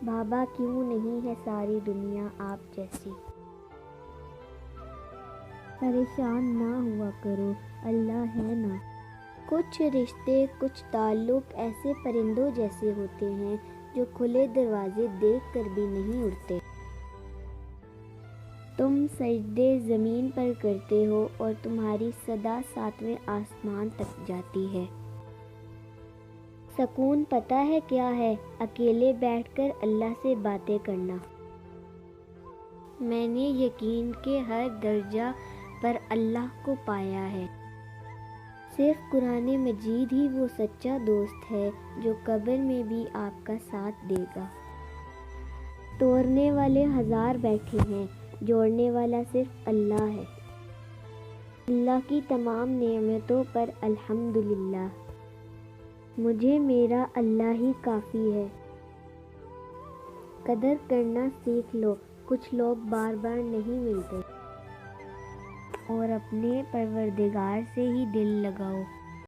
بابا کیوں نہیں ہے ساری دنیا آپ جیسی؟ پریشان نہ ہوا کرو، اللہ ہے نا۔ کچھ رشتے، کچھ تعلق ایسے پرندوں جیسے ہوتے ہیں جو کھلے دروازے دیکھ کر بھی نہیں اڑتے۔ تم سجدے زمین پر کرتے ہو اور تمہاری صدا 7ویں آسمان تک جاتی ہے۔ سکون پتہ ہے کیا ہے؟ اکیلے بیٹھ کر اللہ سے باتیں کرنا۔ میں نے یقین کے ہر درجہ پر اللہ کو پایا ہے۔ صرف قرآن مجید ہی وہ سچا دوست ہے جو قبر میں بھی آپ کا ساتھ دے گا۔ توڑنے والے ہزار بیٹھے ہیں، جوڑنے والا صرف اللہ ہے۔ اللہ کی تمام نعمتوں پر الحمدللہ۔ مجھے میرا اللہ ہی کافی ہے۔ قدر کرنا سیکھ لو، کچھ لوگ بار بار نہیں ملتے، اور اپنے پروردگار سے ہی دل لگاؤ۔